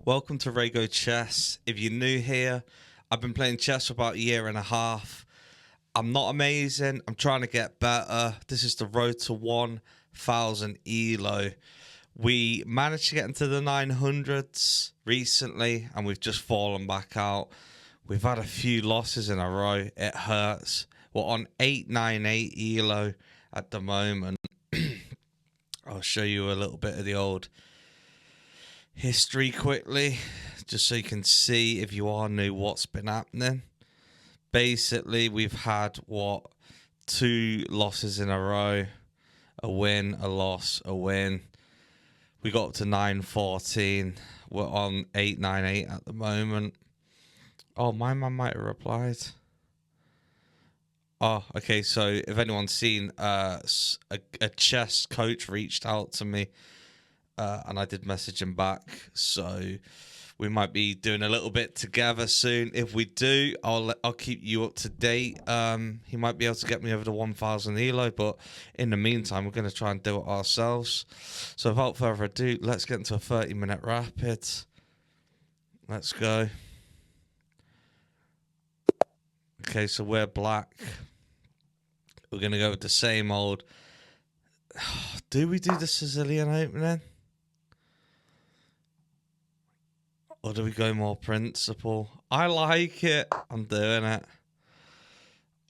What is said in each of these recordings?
Welcome to RAYGO Chess. If you're new here, I've been playing chess for about a year and a half. I'm not amazing. I'm trying to get better. This is the road to 1,000 Elo. We managed to get into the 900s recently, and we've just fallen back out. We've had a few losses in a row. It hurts. We're on 898 Elo at the moment. I'll show you a little bit of the old history quickly, just so you can see, if you are new, what's been happening. Basically, we've had two losses in a row, a win, a loss, a win. We got up to 914. We're on 898 at the moment. Oh, my man might have replied. Oh, okay. So if anyone's seen, a chess coach reached out to me. And I did message him back, so we might be doing a little bit together soon. If we do, I'll keep you up to date. He might be able to get me over to 1,000 Elo, but in the meantime, we're going to try and do it ourselves. So without further ado, let's get into a 30-minute rapid. Let's go. Okay, so we're black. We're going to go with the same old. Do we do the Sicilian opening? Or do we go more principle? I like it. I'm doing it.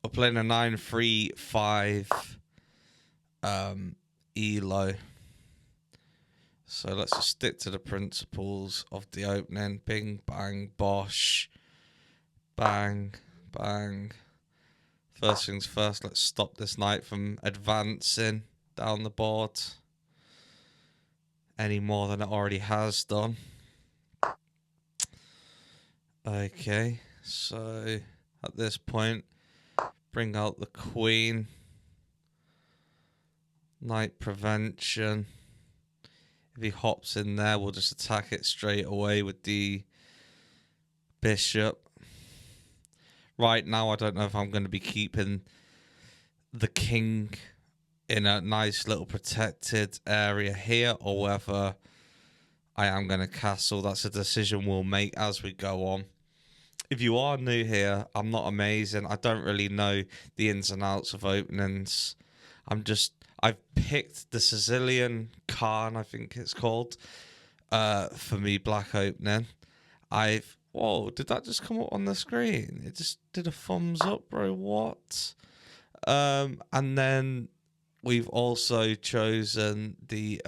We're playing a 9-3-5 Elo. So let's just stick to the principles of the opening. Bing, bang, bosh. Bang, bang. First things first, let's stop this knight from advancing down the board any more than it already has done. Okay, so at this point, bring out the queen. Knight prevention. If he hops in there, we'll just attack it straight away with the bishop. Right now, I don't know if I'm going to be keeping the king in a nice little protected area here, or whether I am going to castle. That's a decision we'll make as we go on. If you are new here, I'm not amazing. I don't really know the ins and outs of openings. I've picked the Sicilian Khan, I think it's called, for me, black opening. Whoa, did that just come up on the screen? It just did a thumbs up, bro. What? And then we've also chosen the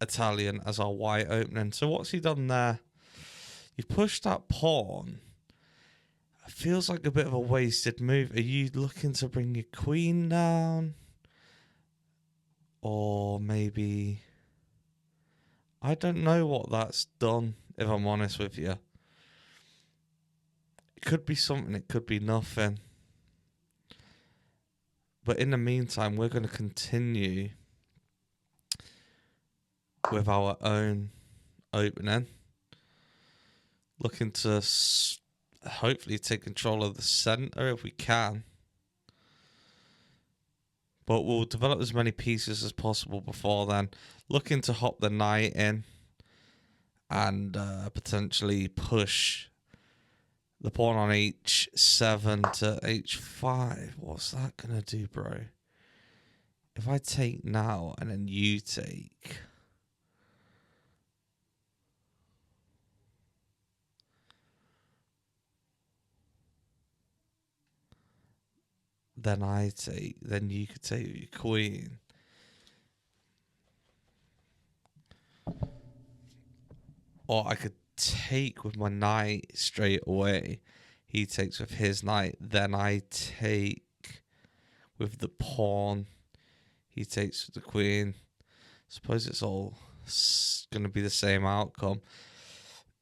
Italian as our white opening. So what's he done there? You've pushed that pawn. It feels like a bit of a wasted move. Are you looking to bring your queen down? Or maybe... I don't know what that's done, if I'm honest with you. It could be something, it could be nothing. But in the meantime, we're going to continue with our own opening. Looking to hopefully take control of the center if we can. But we'll develop as many pieces as possible before then. Looking to hop the knight in and potentially push the pawn on h7 to h5. What's that going to do, bro? If I take now and then you take... then I take, then you could take your queen. Or I could take with my knight straight away. He takes with his knight. Then I take with the pawn. He takes with the queen. Suppose it's all going to be the same outcome.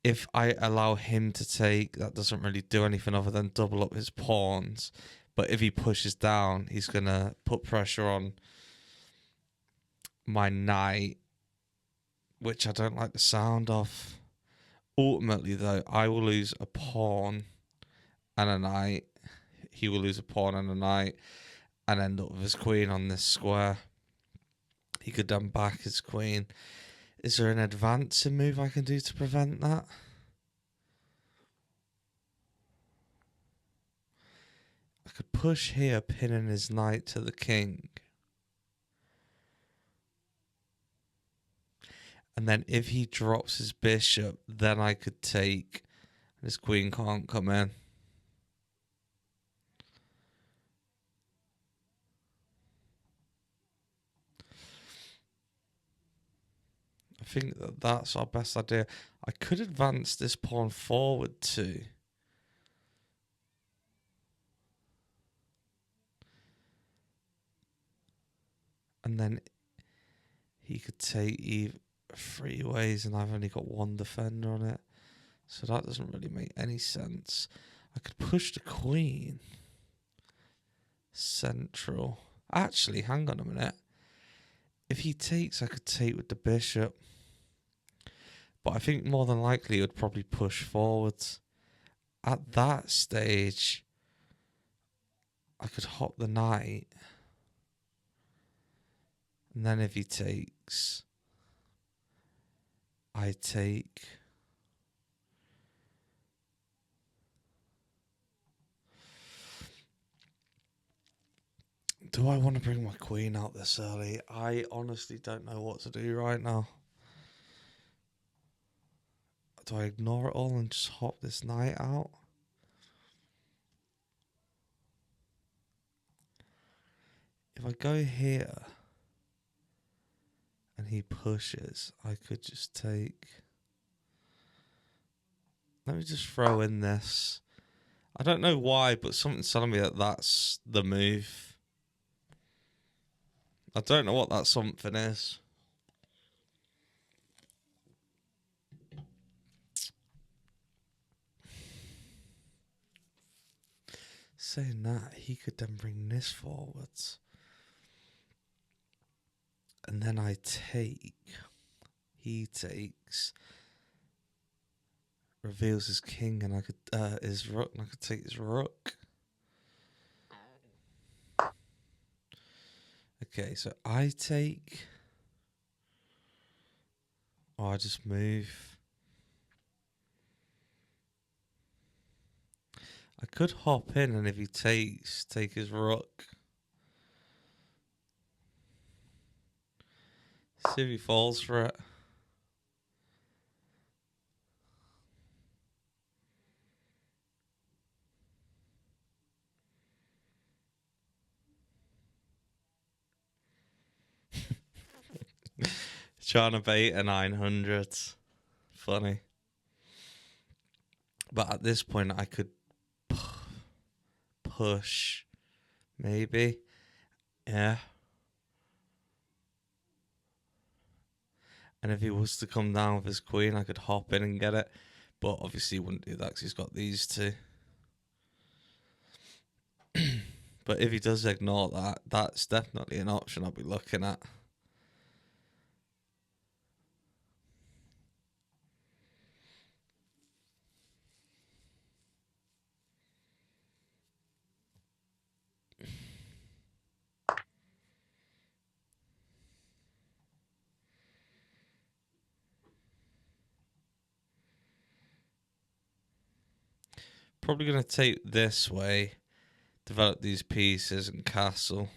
If I allow him to take, that doesn't really do anything other than double up his pawns. But if he pushes down, he's going to put pressure on my knight, which I don't like the sound of. Ultimately, though, I will lose a pawn and a knight. He will lose a pawn and a knight and end up with his queen on this square. He could then back his queen. Is there an advancing move I can do to prevent that? I could push here, pinning his knight to the king. And then if he drops his bishop, then I could take. And his queen can't come in. I think that's our best idea. I could advance this pawn forward too. And then he could take 3 ways, and I've only got 1 defender on it. So that doesn't really make any sense. I could push the queen. Central. Actually, hang on a minute. If he takes, I could take with the bishop. But I think more than likely he would probably push forwards. At that stage, I could hop the knight. And then if he takes, I take. Do I want to bring my queen out this early? I honestly don't know what to do right now. Do I ignore it all and just hop this knight out? If I go here and he pushes, I could just take. Let me just throw in this. I don't know why, but something's telling me that that's the move. I don't know what that something is. Saying that, he could then bring this forwards. And then I take. He takes. Reveals his king, and I could his rook, and I could take his rook. Okay, so I take. Or I just move. I could hop in, and if he takes, take his rook. See if he falls for it. Trying to bait a 900. Funny. But at this point, I could push. Maybe. Yeah. And if he was to come down with his queen, I could hop in and get it. But obviously he wouldn't do that because he's got these two. But if he does ignore that, that's definitely an option I'll be looking at. Probably going to take this way, develop these pieces and castle.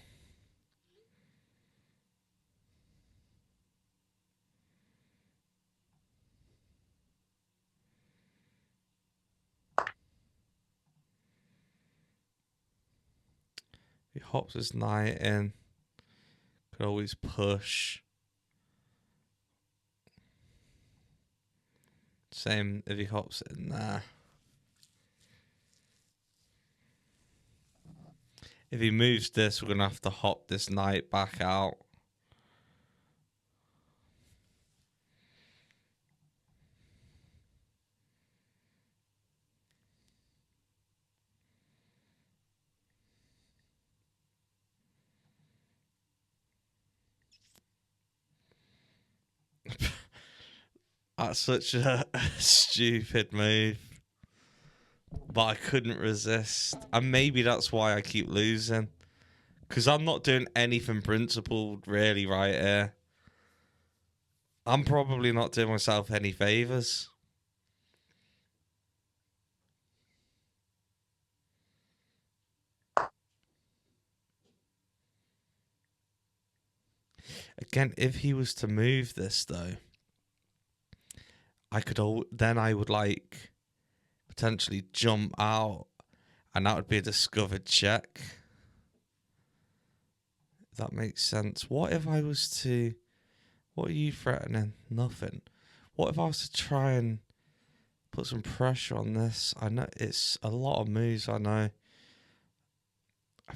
He hops his knight in. Could always push. Same if he hops it in there. If he moves this, we're going to have to hop this knight back out. That's such a stupid move. But I couldn't resist. And maybe that's why I keep losing. Because I'm not doing anything principled really right here. I'm probably not doing myself any favours. Again, if he was to move this though, then I would like potentially jump out, and that would be a discovered check. If that makes sense. What if I was to? What are you threatening? Nothing. What if I was to try and put some pressure on this? I know it's a lot of moves. I know. I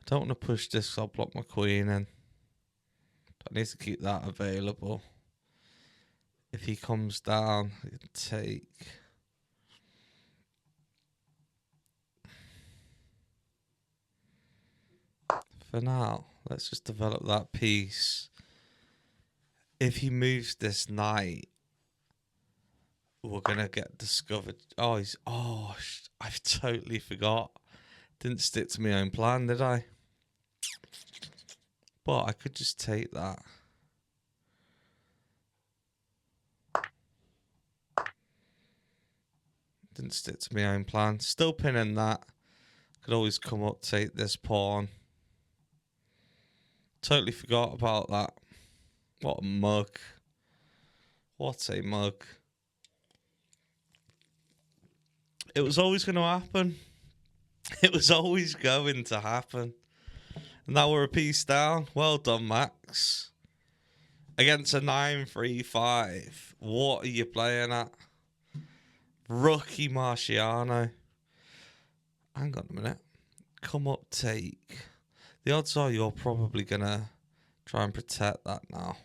don't want to push this, so I'll block my queen in. I need to keep that available. If he comes down, I can take. For now, let's just develop that piece. If he moves this knight, we're gonna get discovered. Oh, I've totally forgot. Didn't stick to my own plan, did I? But I could just take that. Didn't stick to my own plan. Still pinning that. Could always come up, take this pawn. Totally forgot about that. What a mug. What a mug. It was always going to happen. It was always going to happen. And now we're a piece down. Well done, Max. Against a 9-3-5. What are you playing at? Rookie Marciano. Hang on a minute. Come up, take. The odds are you're probably going to try and protect that now.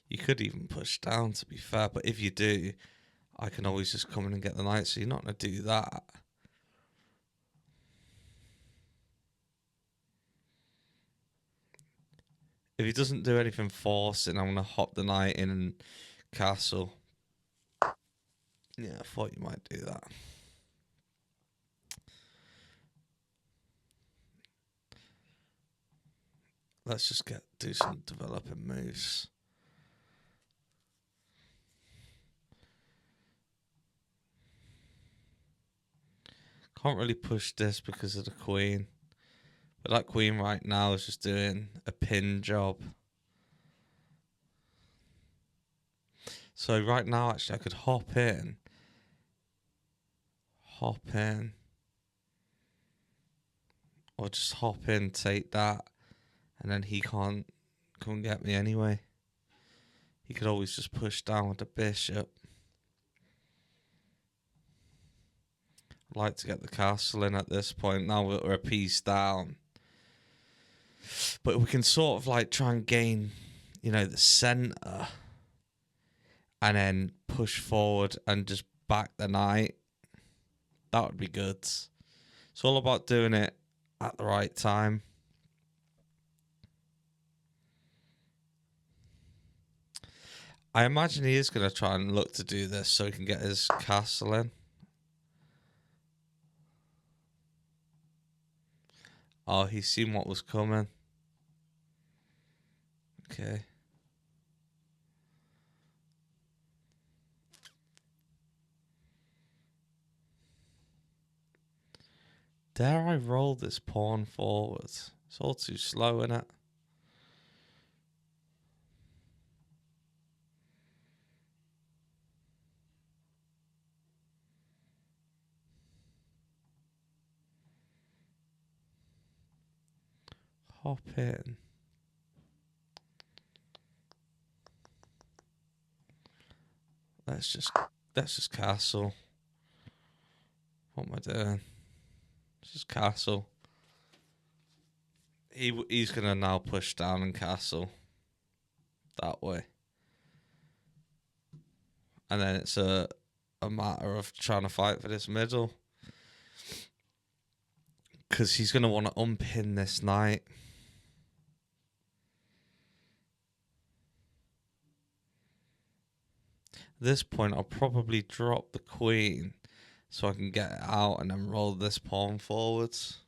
You could even push down, to be fair. But if you do, I can always just come in and get the knight. So you're not going to do that. If he doesn't do anything forcing, I'm going to hop the knight in and castle. Yeah, I thought you might do that. Let's just do some developing moves. Can't really push this because of the queen. But that queen right now is just doing a pin job. So right now, actually, I could hop in. Or just hop in, take that. And then he can't come and get me anyway. He could always just push down with the bishop. I'd like to get the castle in at this point. Now we're a piece down. But we can sort of like try and gain, the centre. And then push forward and just back the knight. That would be good. It's all about doing it at the right time. I imagine he is going to try and look to do this so he can get his castle in. Oh, he's seen what was coming. Okay. Dare I roll this pawn forward? It's all too slow, isn't it? Hop in. Let's just castle. What am I doing? Let's just castle. He's gonna now push down and castle that way, and then it's a matter of trying to fight for this middle because he's gonna want to unpin this knight. At this point, I'll probably drop the queen so I can get it out and then roll this pawn forwards.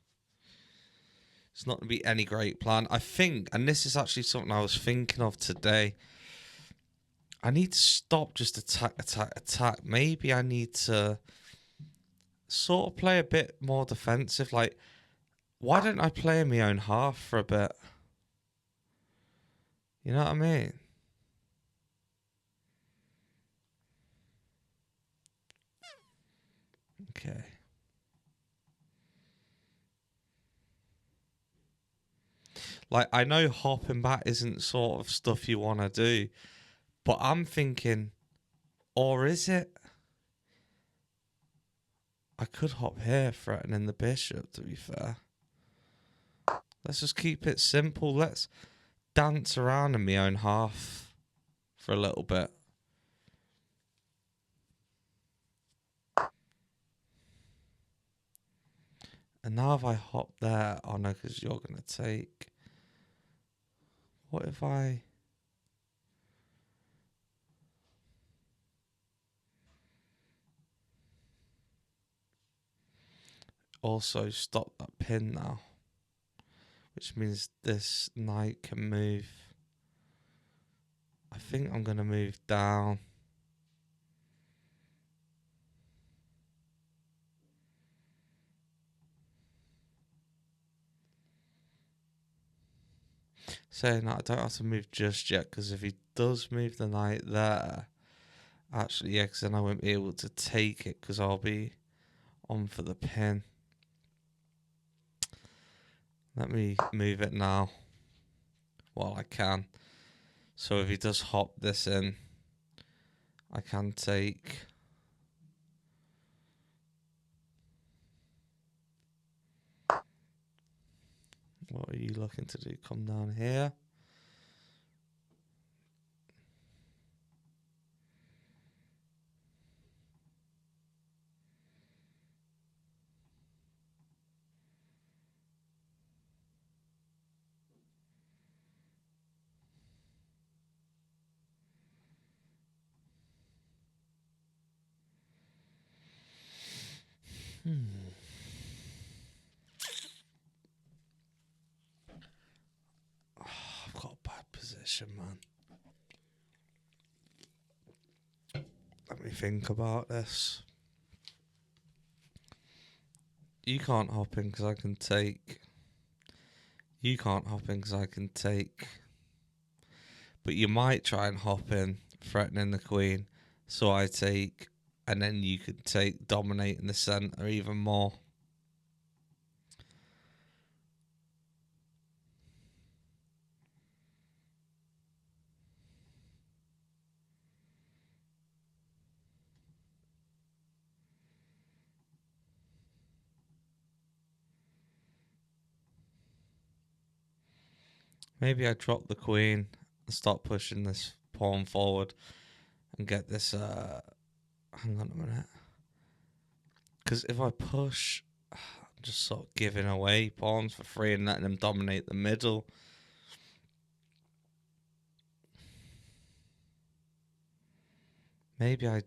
It's not going to be any great plan. I think, and this is actually something I was thinking of today, I need to stop just attack. Maybe I need to sort of play a bit more defensive. Like, why don't I play in my own half for a bit? You know what I mean? Okay. Like, I know hopping back isn't sort of stuff you want to do, but I'm thinking, or is it? I could hop here, threatening the bishop, to be fair. Let's just keep it simple. Let's dance around in my own half for a little bit. And now if I hop there, oh no, because you're going to take... What if I... also stop that pin now, which means this knight can move. I think I'm going to move down. Saying that, I don't have to move just yet, because if he does move the knight there, actually, yeah, because then I won't be able to take it, because I'll be on for the pin. Let me move it now while I can. So if he does hop this in, I can take... What are you looking to do? Come down here. I've got a bad position, man. Let me think about this. You can't hop in because I can take. You can't hop in because I can take. But you might try and hop in, threatening the queen. So I take, and then you could take, dominating the centre even more. Maybe I drop the queen and start pushing this pawn forward and get this. Hang on a minute. Because if I push, I'm just sort of giving away pawns for free and letting them dominate the middle. Maybe I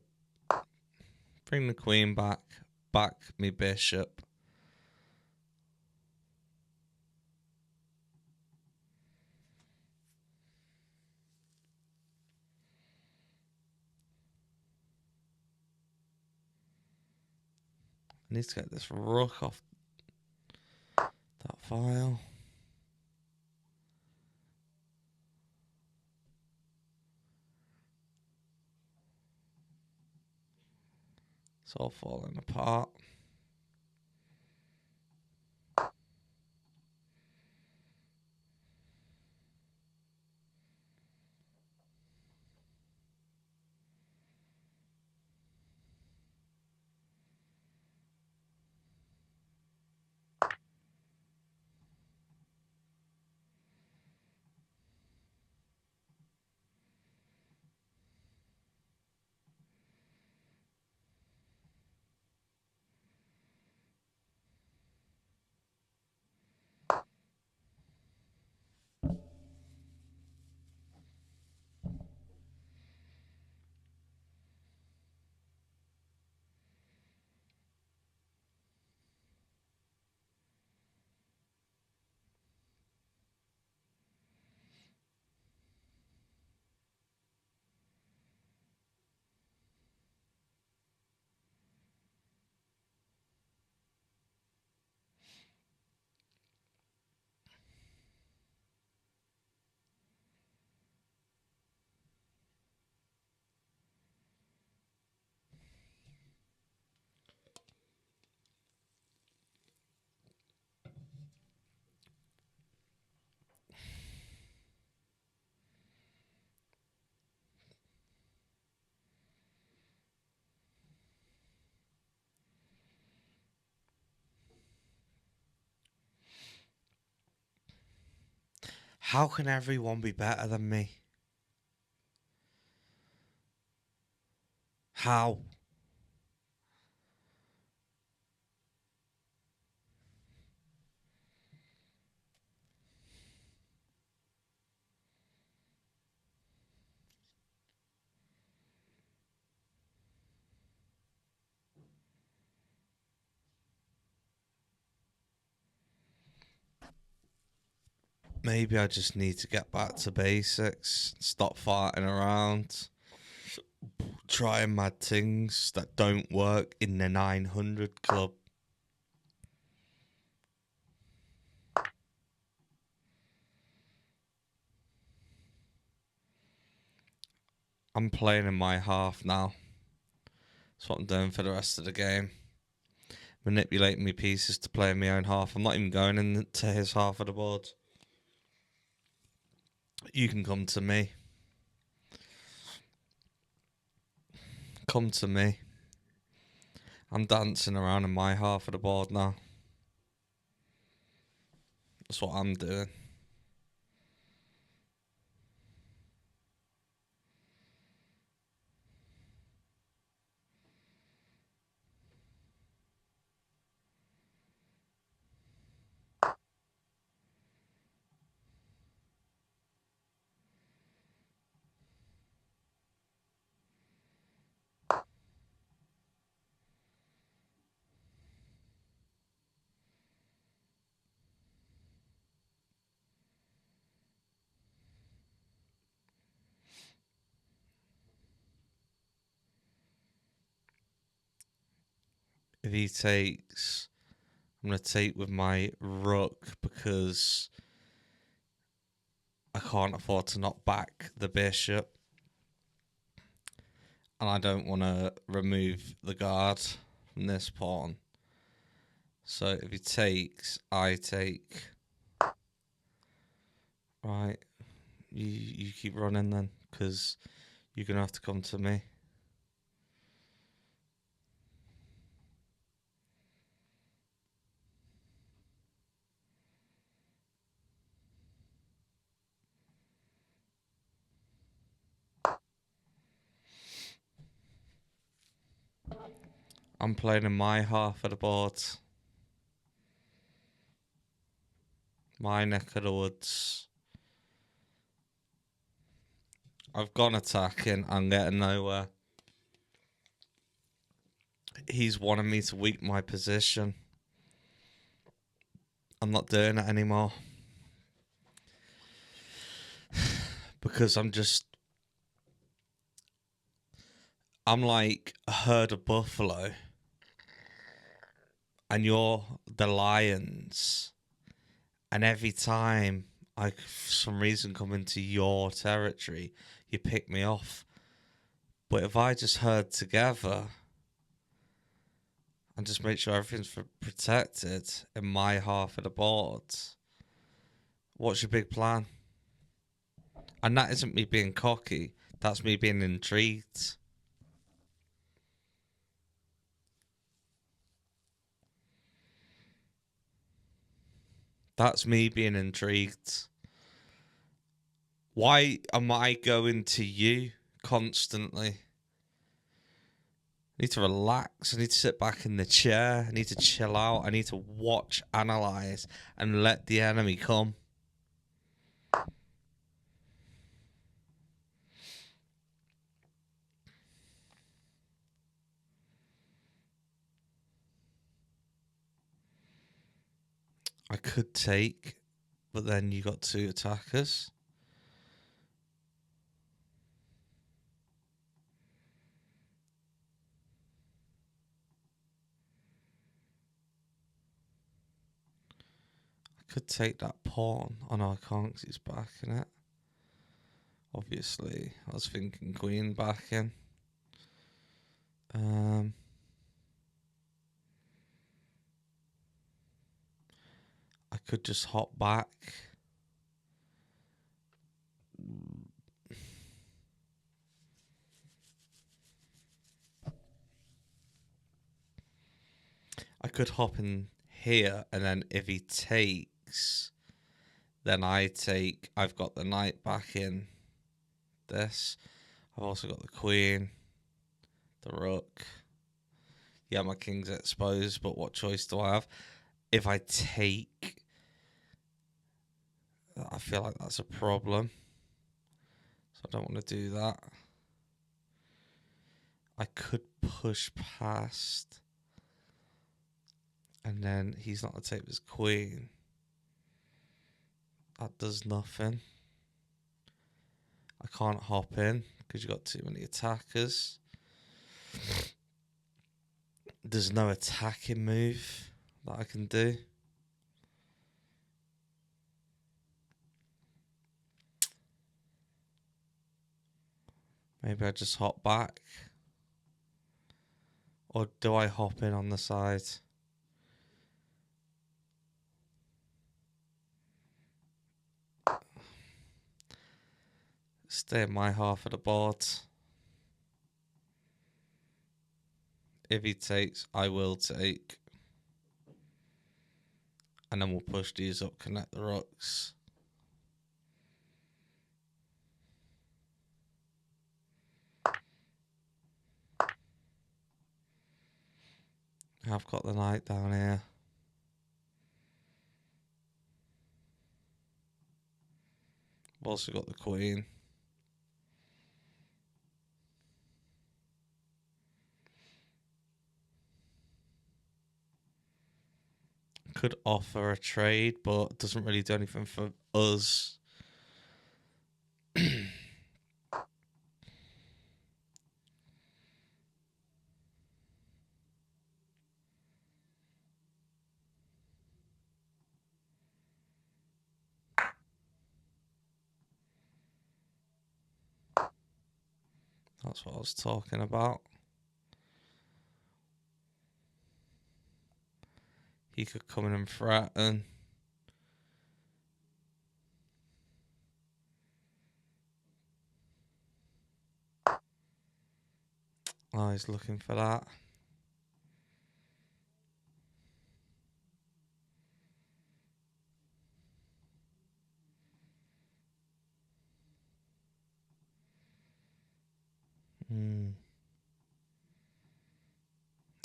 bring the queen back me bishop. I need to get this rook off that file. It's all falling apart. How can everyone be better than me? How? Maybe I just need to get back to basics, stop farting around, trying mad things that don't work in the 900 club. I'm playing in my half now. That's what I'm doing for the rest of the game. Manipulating my pieces to play in my own half. I'm not even going into his half of the board. You can come to me. Come to me. I'm dancing around in my half of the board now. That's what I'm doing. If he takes, I'm going to take with my rook because I can't afford to knock back the bishop. And I don't want to remove the guard from this pawn. So if he takes, I take. Right, you keep running then, because you're going to have to come to me. I'm playing in my half of the board. My neck of the woods. I've gone attacking. I'm getting nowhere. He's wanting me to weaken my position. I'm not doing it anymore. Because I'm like a herd of buffalo. And you're the lions. And every time I, for some reason, come into your territory, you pick me off. But if I just herd together and just make sure everything's protected in my half of the board, what's your big plan? And that isn't me being cocky. That's me being intrigued. That's me being intrigued. Why am I going to you constantly? I need to relax. I need to sit back in the chair. I need to chill out. I need to watch, analyze, and let the enemy come. I could take, but then you got two attackers. I could take that pawn. Oh no, I can't because he's backing it. Obviously, I was thinking queen backing. I could just hop back. I could hop in here, and then if he takes, Then I've got the knight back in this. I've also got the queen, the rook. Yeah, my king's exposed, but what choice do I have? If I take, I feel like that's a problem. So I don't want to do that. I could push past. And then he's not going to take his queen. That does nothing. I can't hop in because you've got too many attackers. There's no attacking move that I can do. Maybe I just hop back. Or do I hop in on the side? Stay in my half of the board. If he takes, I will take. And then we'll push these up, connect the rooks. I've got the knight down here. I've also got the queen. Could offer a trade, but it doesn't really do anything for us. That's what I was talking about. He could come in and threaten. Oh, he's looking for that.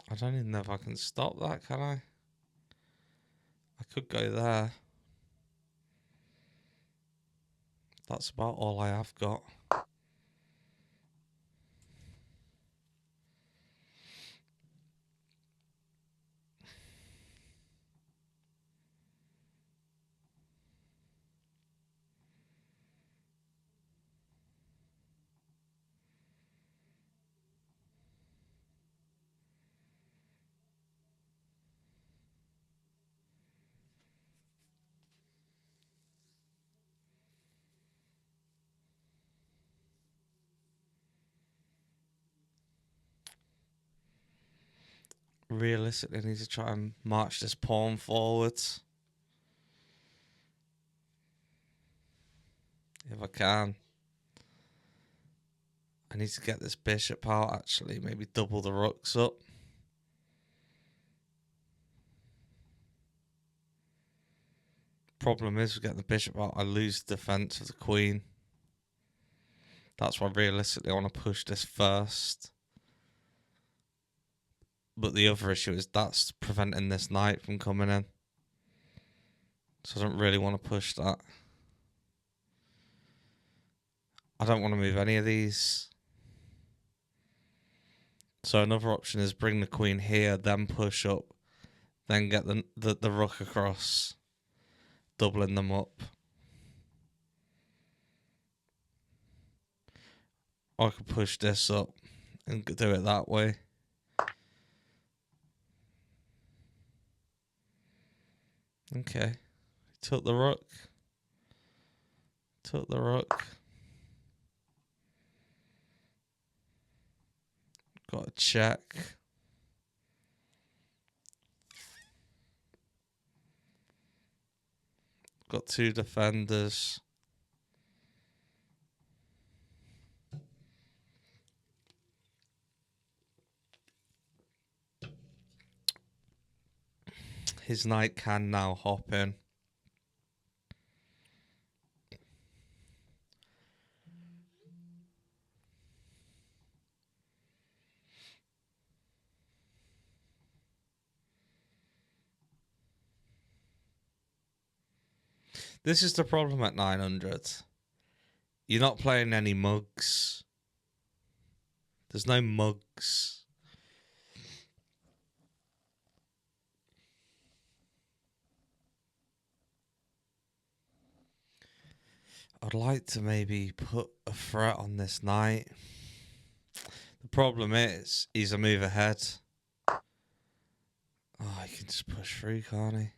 I don't even know if I can stop that, can I? I could go there. That's about all I have got. Realistically, I need to try and march this pawn forwards. If I can. I need to get this bishop out, actually. Maybe double the rooks up. Problem is, with getting the bishop out, I lose the defense of the queen. That's why, realistically, I want to push this first. But the other issue is that's preventing this knight from coming in. So I don't really want to push that. I don't want to move any of these. So another option is bring the queen here, then push up, then get the rook across, doubling them up. Or I could push this up and do it that way. Okay. Took the rook. Took the rook. Got a check. Got two defenders. His knight can now hop in. This is the problem at 900. You're not playing any mugs. There's no mugs. I'd like to maybe put a threat on this knight. The problem is, he's a move ahead. Oh, he can just push through, can't he?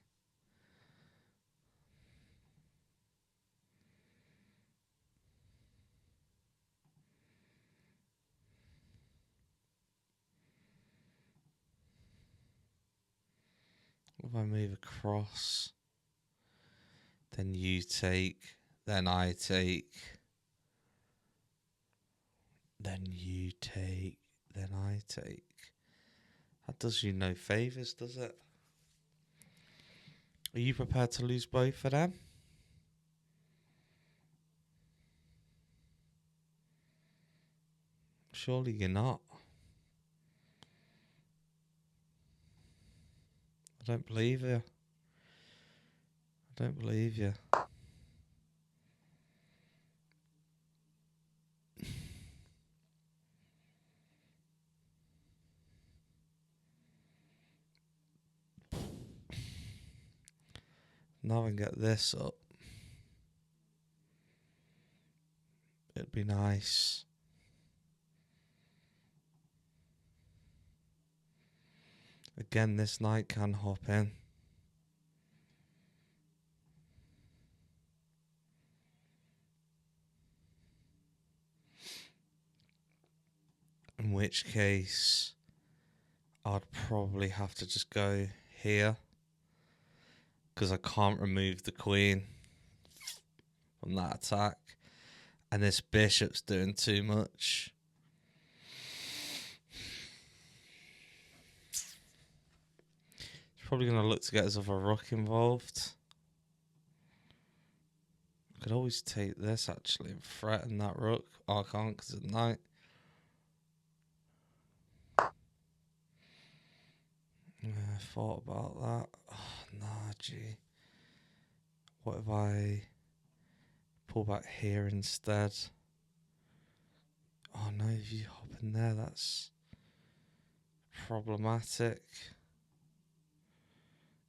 If I move across, then you take, then I take, then you take, then I take. That does you no favours, does it? Are you prepared to lose both of them? Surely you're not. I don't believe you. I don't believe you. Now I can get this up. It'd be nice. Again, this knight can hop in. In which case, I'd probably have to just go here. Because I can't remove the queen from that attack. And this bishop's doing too much. He's probably going to look to get his other rook involved. I could always take this actually and threaten that rook. Oh, I can't because it's knight. Yeah, I thought about that. Oh, nah, gee. What if I pull back here instead? Oh no, if you hop in there, that's problematic.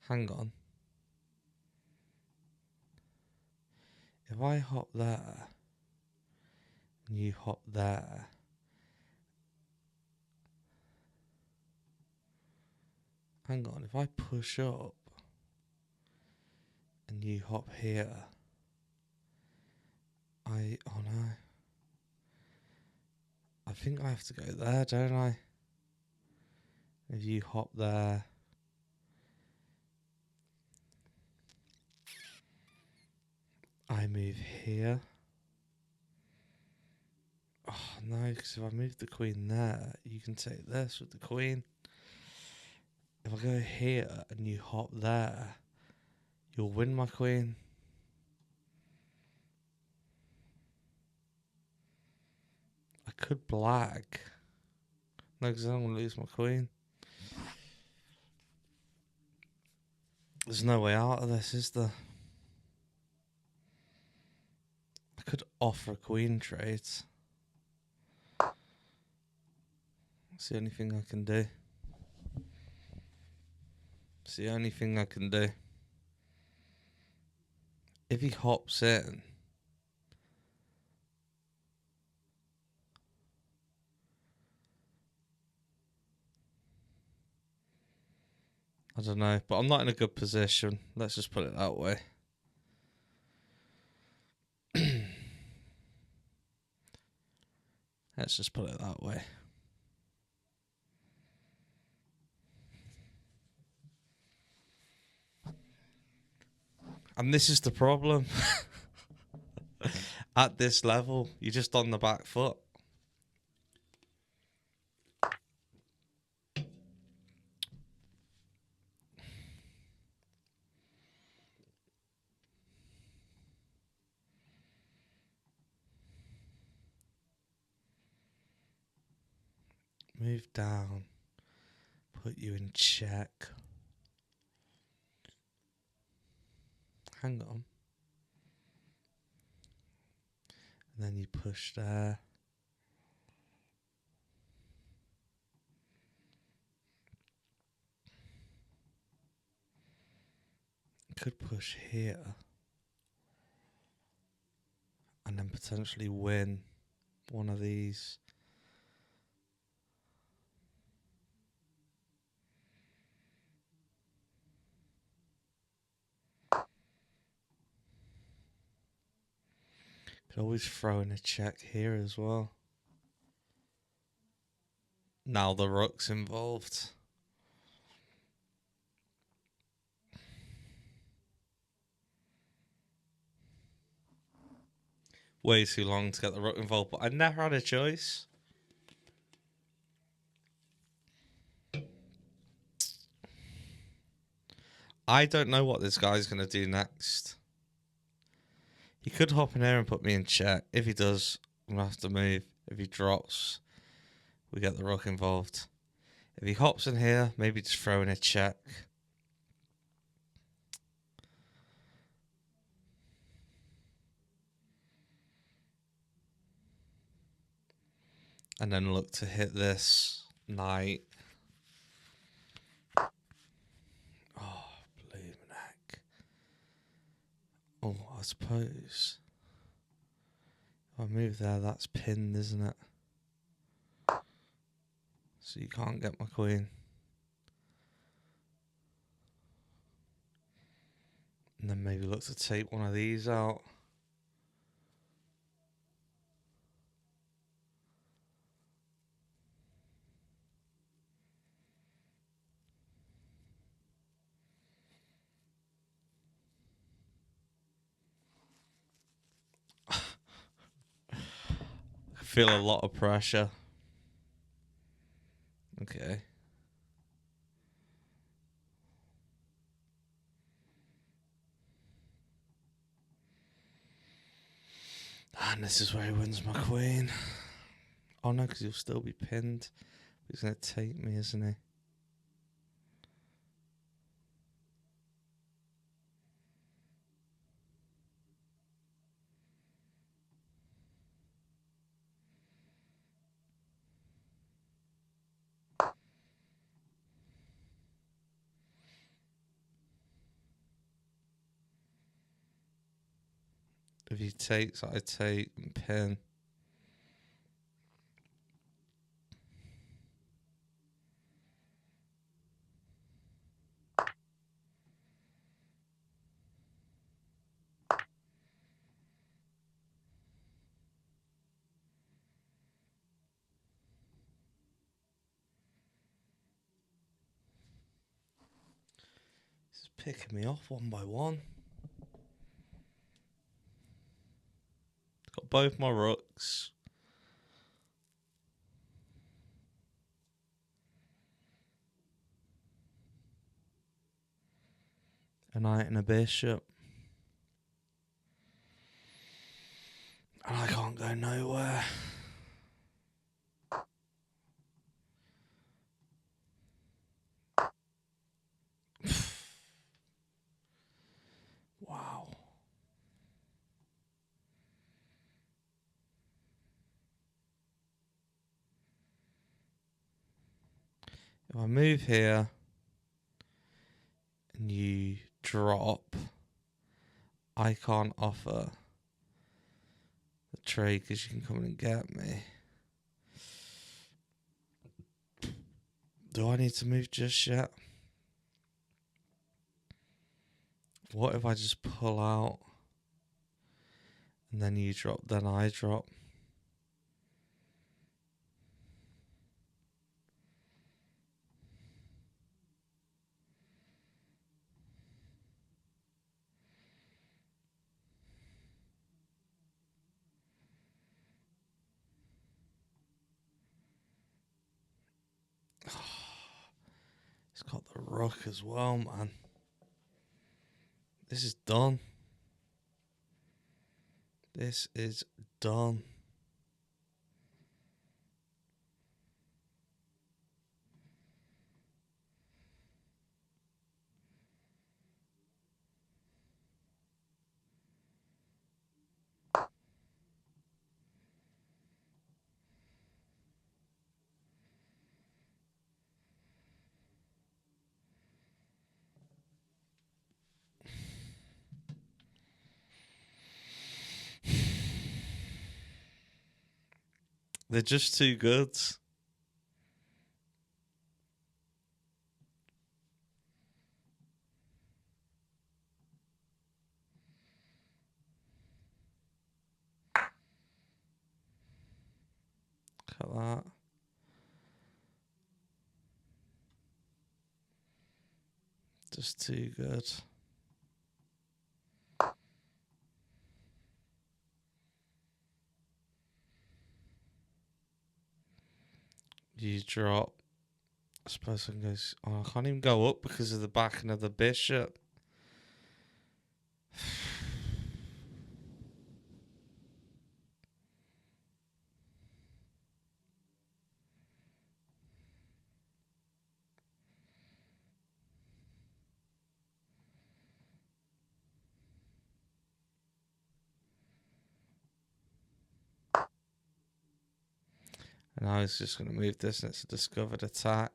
Hang on. If I hop there and you hop there, hang on, if I push up and you hop here, oh no. I think I have to go there, don't I? If you hop there. I move here. Oh no, because if I move the queen there, you can take this with the queen. If I go here and you hop there, you'll win my queen. I could black. No, because I'm going to lose my queen. There's no way out of this, is there? I could offer a queen trade. It's the only thing I can do. It's the only thing I can do. If he hops in, I don't know, but I'm not in a good position. Let's just put it that way. Let's just put it that way. And this is the problem. At this level, you're just on the back foot. Move down. Put you in check. Hang on. And then you push there. Could push here. And then potentially win one of these. Could always throw in a check here as well. Now the rook's involved. Way too long to get the rook involved, but I never had a choice. I don't know what this guy's going to do next. He could hop in here and put me in check. If he does, I'm going to have to move. If he drops, we get the rook involved. If he hops in here, maybe just throw in a check. And then look to hit this knight. Oh, blooming heck. Oh, I suppose. If I move there, that's pinned, isn't it? So you can't get my queen. And then maybe look to take one of these out. I feel a lot of pressure. Okay. And this is where he wins my queen. Oh no, because he'll still be pinned. He's going to take me, isn't he? If he takes, I take and pin. He's picking me off one by one. Got both my rooks. A knight and a bishop. And I can't go nowhere. Wow. If I move here and you drop, I can't offer the trade because you can come in and get me. Do I need to move just yet? What if I just pull out and then you drop, then I drop? He's got the rook as well, man. This is done. This is done. They're just too good. Look at that. Just too good. You drop. I suppose I can go. Oh, I can't even go up because of the backing of the bishop. And now he's just going to move this, and it's a discovered attack.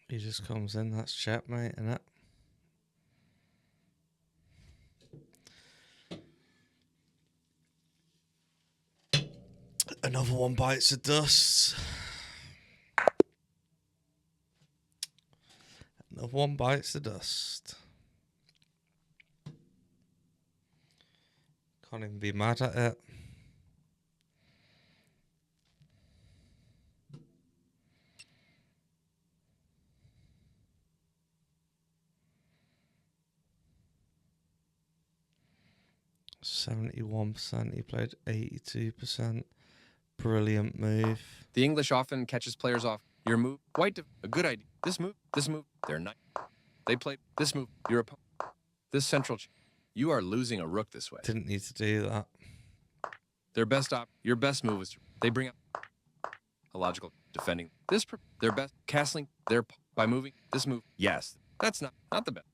He just comes in. That's checkmate, isn't it? Another one bites the dust. Another one bites the dust. Can't even be mad at it. %. He played 82%. Brilliant move. The English often catches players off. Your move, white, a good idea. This move, they're not. They play this move. Your opponent, this central. You are losing a rook this way. Didn't need to do that. Their best your best move is they bring up a logical defending. This their best castling their by moving this move. Yes, that's not the best.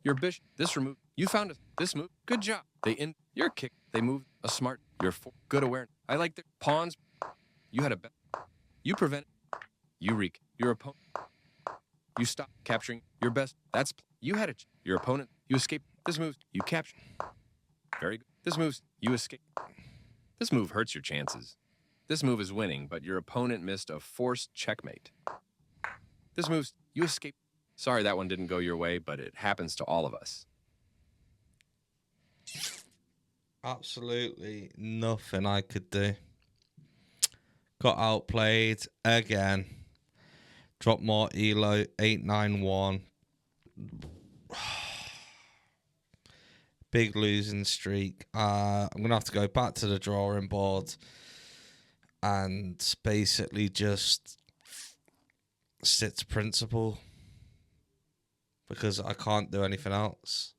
Your bishop, this remove. You found this move. Good job. They in your kick. They move a smart. Your good awareness. I like the pawns. You had a bet. You prevent. You wreak. Your opponent. You stop capturing your best. That's you had it. Your opponent. You escape. This move. You capture. Very good. This moves. You escape. This move hurts your chances. This move is winning, but your opponent missed a forced checkmate. This moves. You escape. Sorry that one didn't go your way, but it happens to all of us. Absolutely nothing I could do. Got outplayed again. Dropped more Elo, 891. Big losing streak. I'm going to have to go back to the drawing board and basically just sit to principle because I can't do anything else.